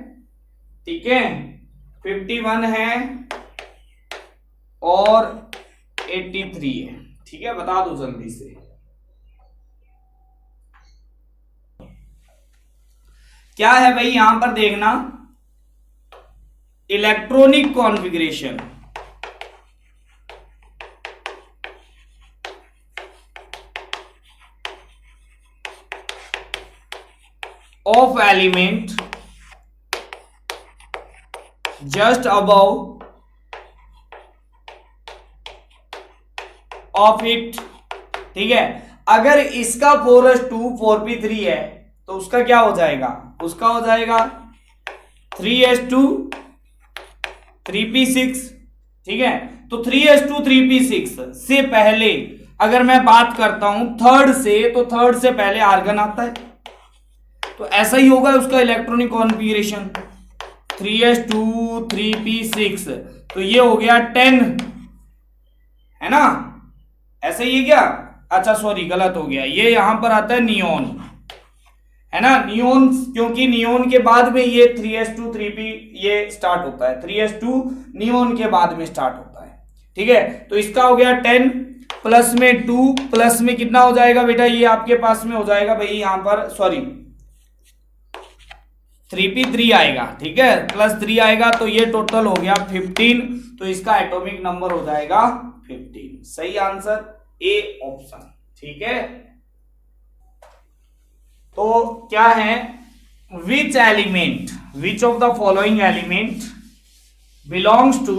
ठीक है, 51 है और 83 है। ठीक है, बता दो जल्दी से। क्या है भाई, यहां पर देखना, electronic configuration of element just above of it। ठीक है, अगर इसका 4s2 4p3 है तो उसका क्या हो जाएगा, उसका हो जाएगा 3s2 3p6। ठीक है, तो 3s2 3p6 से पहले अगर मैं बात करता हूं थर्ड से, तो थर्ड से पहले आर्गन आता है, तो ऐसा ही होगा उसका इलेक्ट्रॉनिक कॉन्फ़िगरेशन 3s2 3p6, तो ये हो गया 10, है ना, ऐसा ही है क्या, अच्छा सॉरी गलत हो गया, ये यहां पर आता है नियोन, है ना, नियोन, क्योंकि नियोन के बाद में ये 3s2 3p ये स्टार्ट होता है, 3s2 नियोन के बाद में स्टार्ट होता है। ठीक है, तो इसका हो गया 10 प्लस में 2 प्लस में कितना हो जाएगा बेटा, ये आपके पास में हो जाएगा भाई यहां पर, सॉरी 3p3 आएगा। ठीक है, प्लस 3 आएगा तो ये टोटल हो गया 15, तो इसका एटॉमिक नंबर हो जाएगा 15। सही आंसर ए ऑप्शन। ठीक है, तो क्या है, which element, which of the following element belongs to,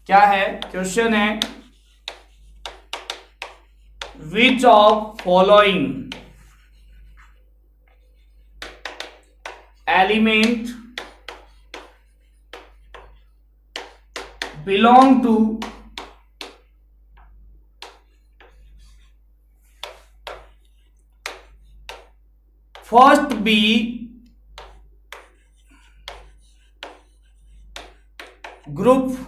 क्या है क्वेश्चन है, which of following element belong to first B group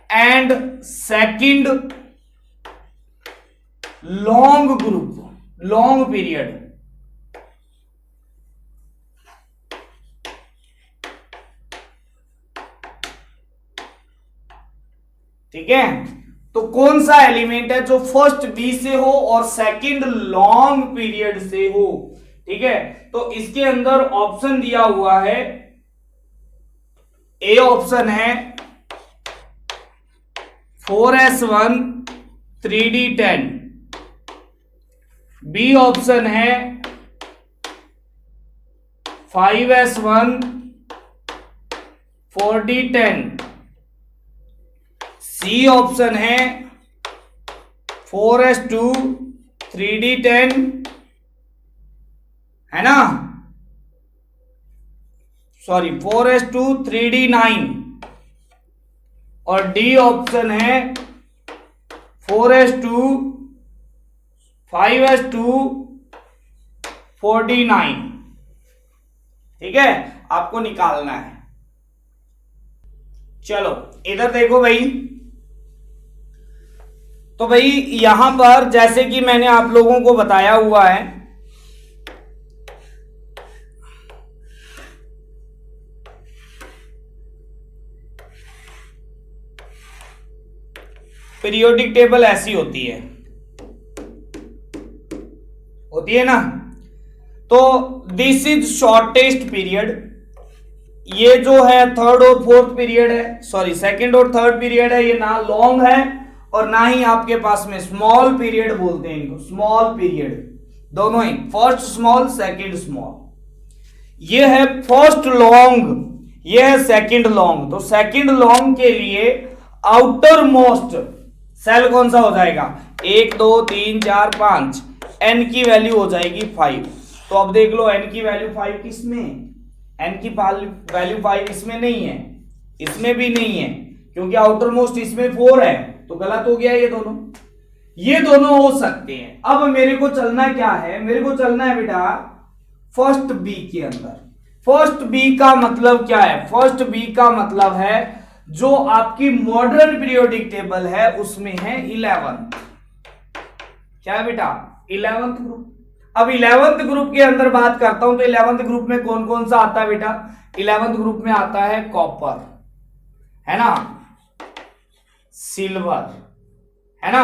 and second long group। Long period. ठीक है, तो कौन सा एलिमेंट है जो फर्स्ट बी से हो और सेकंड लॉन्ग पीरियड से हो। ठीक है, तो इसके अंदर ऑप्शन दिया हुआ है, ए ऑप्शन है 4s1 3d10, बी ऑप्शन है 5s1 4d10, सी ऑप्शन है 4s2 3d10, है ना, सॉरी 4s2 3d9, और डी ऑप्शन है 4s2 5s2 4d9। ठीक है, आपको निकालना है। चलो इधर देखो भाई, तो भाई यहां पर जैसे कि मैंने आप लोगों को बताया हुआ है, पीरियोडिक टेबल ऐसी होती है ना। तो दिस इज शॉर्टेस्ट पीरियड, ये जो है थर्ड और फोर्थ पीरियड है, सॉरी सेकंड और थर्ड पीरियड है, ये ना लॉन्ग है और ना ही आपके पास में स्मॉल पीरियड बोलते हैं इनको, स्मॉल पीरियड दोनों ही, फर्स्ट स्मॉल सेकंड स्मॉल। ये है फर्स्ट लॉन्ग, ये है सेकंड लॉन्ग। तो सेकंड लॉन्ग के लिए आउटर मोस्ट सेल कौन सा हो जाएगा, 1 2 3 4 5, एन की वैल्यू हो जाएगी 5। तो अब देख लो एन की वैल्यू 5 किसमें, एन की वैल्यू 5 इसमें नहीं है, इसमें भी नहीं है, क्योंकि आउटर मोस्ट इसमें 4 है, तो गलत हो गया ये दोनों हो सकते हैं। अब मेरे को चलना क्या है, मेरे को चलना है बेटा फर्स्ट बी के अंदर। फर्स्ट बी का मतलब क्या है, फर्स्ट बी का मतलब है जो आपकी मॉडर्न पीरियोडिक टेबल है उसमें है 11, क्या है बेटा 11th ग्रुप। अब 11th ग्रुप के अंदर बात करता हूं तो 11th ग्रुप में कौन कौन सा आता है बेटा, 11th ग्रुप में आता है कॉपर, है ना, सिल्वर, है ना,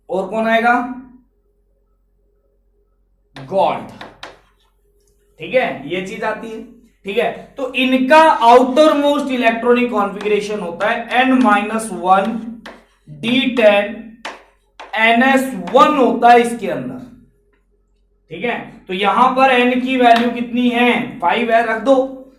और कौन आएगा, गोल्ड। ठीक है, ये चीज आती है। ठीक है, तो इनका आउटर मोस्ट इलेक्ट्रॉनिक कॉन्फ़िगरेशन होता है n-1 d10 ns1 होता है इसके अंदर। ठीक है, तो यहां पर n की वैल्यू कितनी है, 5 है, रख दो,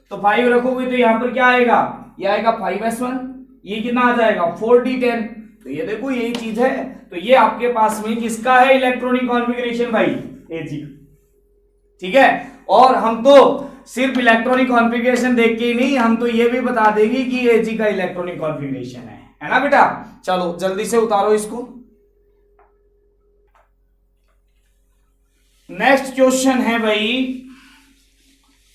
तो 5 रखोगे तो यहां पर क्या आएगा, ये आएगा 5s1, ये कितना आ जाएगा 4d10। तो ये देखो यही चीज है, तो ये आपके पास में किसका है इलेक्ट्रॉनिक कॉन्फ़िगरेशन भाई, Ag। ठीक है, और हम तो सिर्फ इलेक्ट्रॉनिक कॉन्फ़िगरेशन देख के ही नहीं, हम तो ये भी बता देंगे कि Ag का इलेक्ट्रॉनिक कॉन्फ़िगरेशन है ना बेटा। चलो जल्दी से उतारो इसको। नेक्स्ट क्वेश्चन है भाई,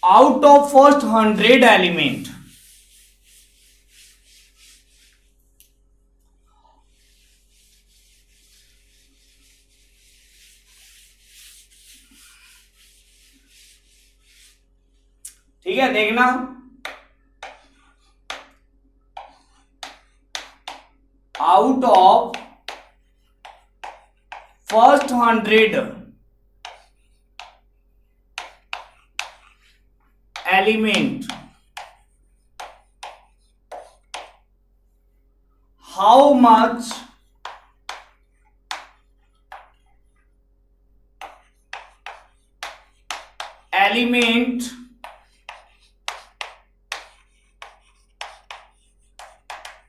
आउट ऑफ फर्स्ट 100 एलिमेंट ठीक है, देखना, out of first 100 element how much element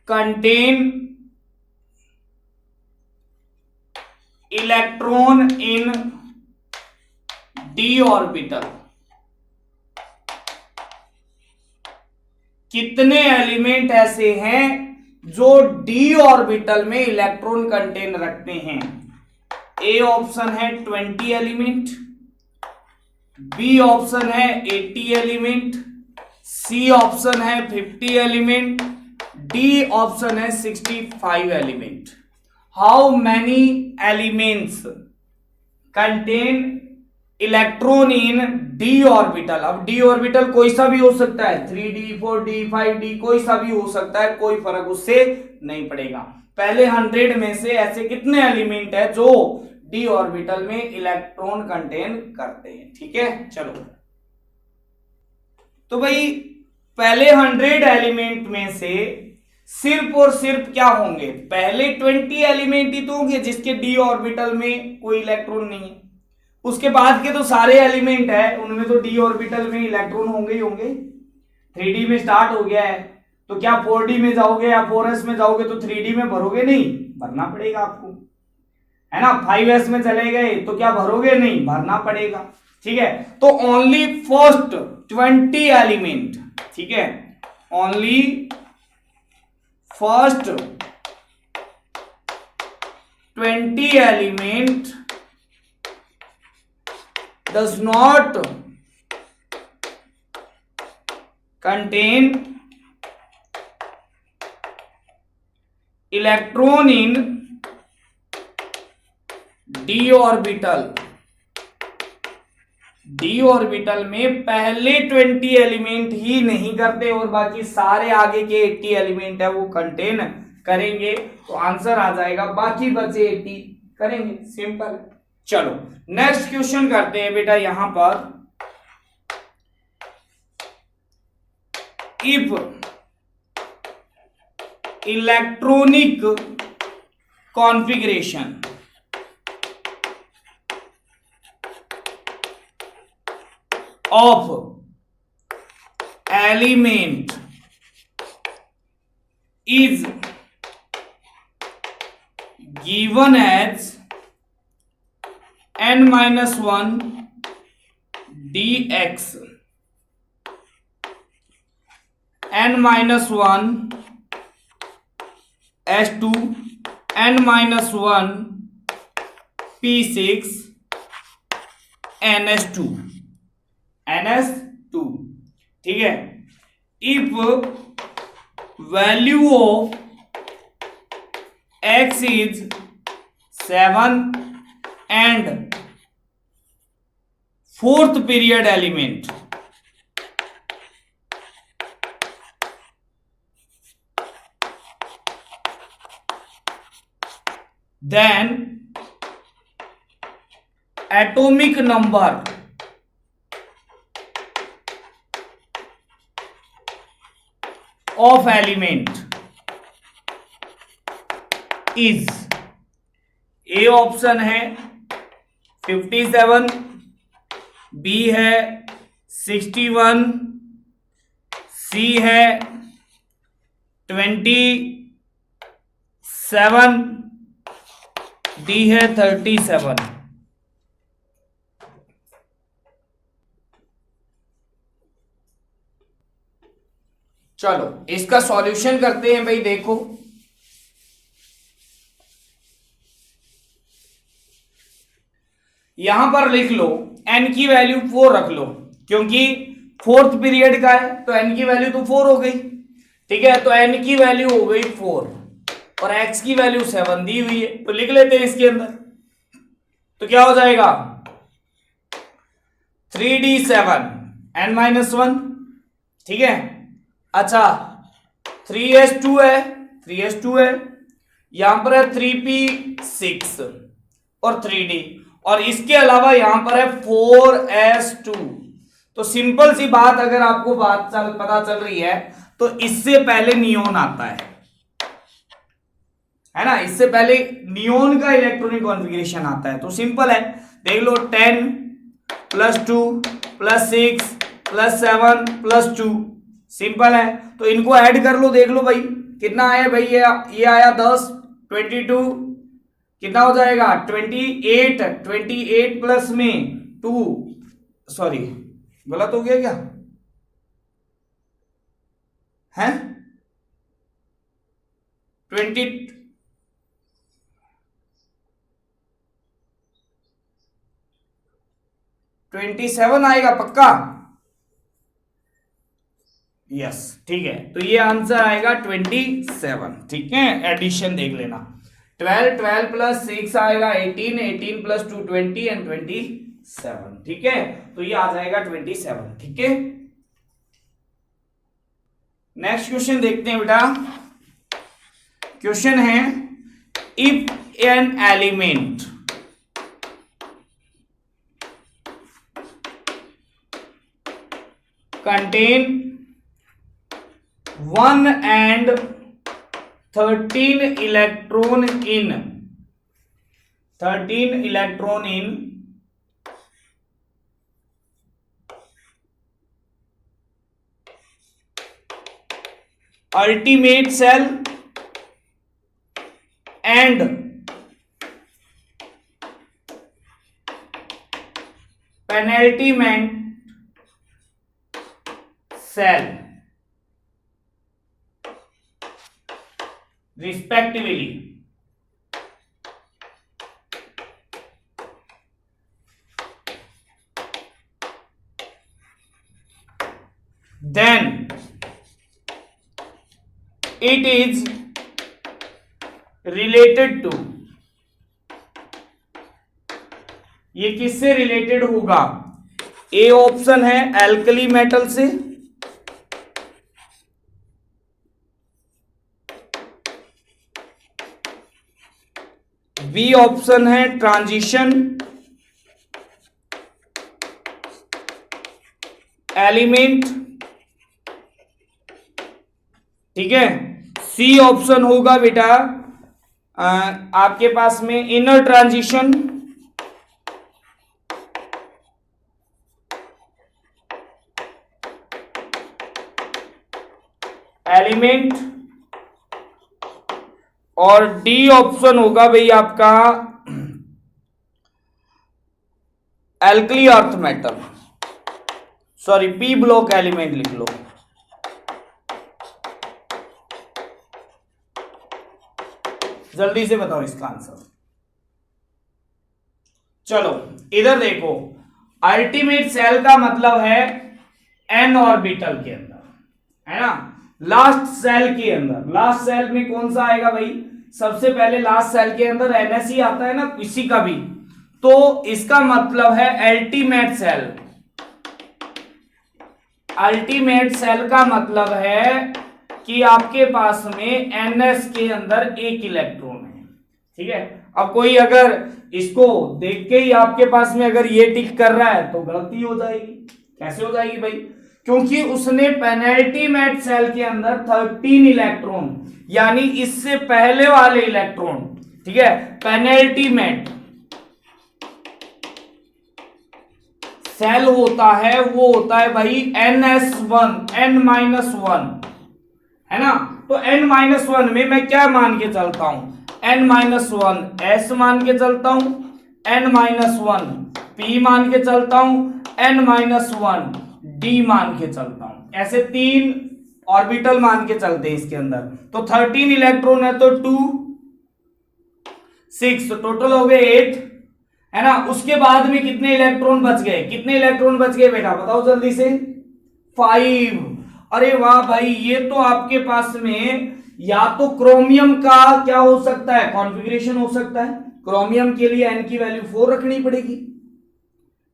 contain electron in d orbital। कितने एलिमेंट ऐसे हैं जो डी ऑर्बिटल में इलेक्ट्रॉन कंटेन रखते हैं। ए ऑप्शन है 20 एलिमेंट, बी ऑप्शन है 80 एलिमेंट, सी ऑप्शन है 50 एलिमेंट, डी ऑप्शन है 65 element. How many elements contain electron in D orbital. अब डी ऑर्बिटल कोई सा भी हो सकता है, 3D 4D 5D कोई सा भी हो सकता है, कोई फर्क उससे नहीं पड़ेगा। पहले 100 में से ऐसे कितने एलिमेंट है जो डी ऑर्बिटल में इलेक्ट्रॉन कंटेन करते हैं। ठीक है, चलो तो भाई पहले 100 एलिमेंट में से सिर्फ और सिर्फ क्या होंगे, पहले 20 एलिमेंट ही तो होंगे जिसके डी ऑर्बिटल में कोई इलेक्ट्रॉन नहीं है। उसके बाद के तो सारे एलिमेंट है उनमें तो डी ऑर्बिटल में इलेक्ट्रॉन होंगे ही होंगे। 3D में स्टार्ट हो गया है तो क्या 4D में जाओगे या 4S में जाओगे तो 3D में भरोगे नहीं, भरना पड़ेगा आपको, है ना। 5S में चले गए तो क्या भरोगे नहीं, भरना पड़ेगा। ठीक है, तो ओनली फर्स्ट 20 एलिमेंट, ठीक है, only first 20 element does not contain electron in d orbital। d orbital में पहले 20 एलिमेंट ही नहीं करते और बाकी सारे आगे के 80 एलिमेंट है वो कंटेन करेंगे, तो आंसर आ जाएगा बाकी बचे 80 करेंगे। सिंपल। चलो नेक्स्ट क्वेश्चन करते हैं बेटा। यहां पर if electronic configuration of element is given as n-1 dx, n-1 s2, n-1 p6 ns2, ns2, ठीक है। If value of x is 7 and fourth period element then atomic number of element is, A option है 57, B है 61, सी है 27, D है 37। चलो इसका solution करते हैं भाई। देखो यहां पर लिख लो n की वैल्यू 4 रख लो, क्योंकि फोर्थ पीरियड का है तो n की वैल्यू तो 4 हो गई। ठीक है, तो n की वैल्यू हो गई 4 और x की वैल्यू 7 दी हुई है, तो लिख लेते हैं इसके अंदर। तो क्या हो जाएगा 3d7 n-1, ठीक है। अच्छा 3s2 है, 3s2 है, यहां पर है 3p6 और 3d, और इसके अलावा यहां पर है 4s2। तो सिंपल सी बात, अगर आपको बात पता चल रही है तो इससे पहले नियोन आता है ना, इससे पहले नियोन का इलेक्ट्रॉनिक कॉन्फ़िगरेशन आता है। तो सिंपल है, देख लो 10 + 2 + 6 + 7 + 2, सिंपल है। तो इनको ऐड कर लो, देख लो भाई कितना आया भाई, ये आया 10, 22 कितना हो जाएगा 28, 28 प्लस में 2, सॉरी गलत हो गया क्या है, 27 आएगा पक्का, यस ठीक है। तो ये आंसर आएगा 27, ठीक है, एडिशन देख लेना। 12, 12 प्लस 6 आएगा 18, 18 प्लस 2 20 एंड 27। ठीक है, तो ये आ जाएगा 27। ठीक है, नेक्स्ट क्वेश्चन देखते हैं बेटा। क्वेश्चन है if an element contain 1 and 13 electron in ultimate cell and penultimate cell respectively, then it is related to, ये किससे रिलेटेड होगा? ए ऑप्शन है एल्कली मेटल से, बी ऑप्शन है ट्रांजिशन एलिमेंट, ठीक है, सी ऑप्शन होगा बेटा आपके पास में इनर ट्रांजिशन एलिमेंट, और डी ऑप्शन होगा भाई आपका alkali earth metal, sorry P block element लिख लो। जल्दी से बताओ इसका आंसर। चलो इधर देखो, अल्टीमेट सेल का मतलब है एन ऑर्बिटल के अंदर, है ना, लास्ट सेल के अंदर। लास्ट सेल में कौन सा आएगा भाई? सबसे पहले लास्ट सेल के अंदर एनएसई आता है ना किसी का भी, तो इसका मतलब है अल्टीमेट सेल। अल्टीमेट सेल का मतलब है कि आपके पास में एनएस के अंदर एक इलेक्ट्रॉन है, ठीक है। अब कोई अगर इसको देख के ही आपके पास में अगर ये टिक कर रहा है तो गलती हो जाएगी। कैसे हो जाएगी भाई? क्योंकि उसने पेनल्टीमेट सेल के अंदर 13 इलेक्ट्रॉन, यानी इससे पहले वाले इलेक्ट्रॉन, ठीक है, पेनल्टीमेट सेल होता है वो होता है भाई NS1, N-1, है ना। तो N-1 में मैं क्या मान के चलता हूं? N-1 S मान के चलता हूं, N-1 P मान के चलता हूं, N-1 D मान के चलता हूं। ऐसे 3 ऑर्बिटल मान के चलते हैं इसके अंदर। तो 13 इलेक्ट्रॉन है तो 2 6, तो टोटल हो गए 8, है ना। उसके बाद में कितने इलेक्ट्रॉन बच गए? कितने इलेक्ट्रॉन बच गए बेटा बताओ जल्दी से? 5। अरे वाह भाई, ये तो आपके पास में या तो क्रोमियम का क्या हो सकता है, कॉन्फ़िगरेशन हो सकता है। क्रोमियम के लिए n की वैल्यू 4 रखनी पड़ेगी,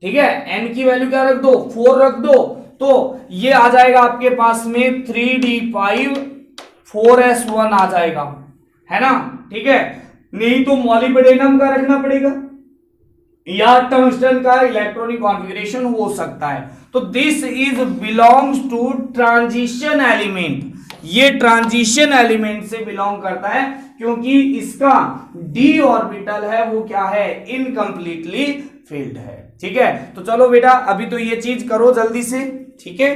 ठीक है, n की वैल्यू क्या रख दो? 4 रख दो, तो ये आ जाएगा आपके पास में 3d5 4s1 आ जाएगा, है ना, ठीक है। नहीं तो मॉलिब्डेनम का रखना पड़ेगा या टंगस्टन का इलेक्ट्रॉनिक कॉन्फ़िगरेशन हो सकता है। तो this is belongs to transition element. ये ट्रांजिशन एलिमेंट से बिलोंग करता है क्योंकि इसका डी ऑर्बिटल है वो क्या है? इनकम्प्लीटली फिल्ड है, ठीक है। तो चलो बेटा अभी तो ये चीज करो जल्दी से, ठीक है।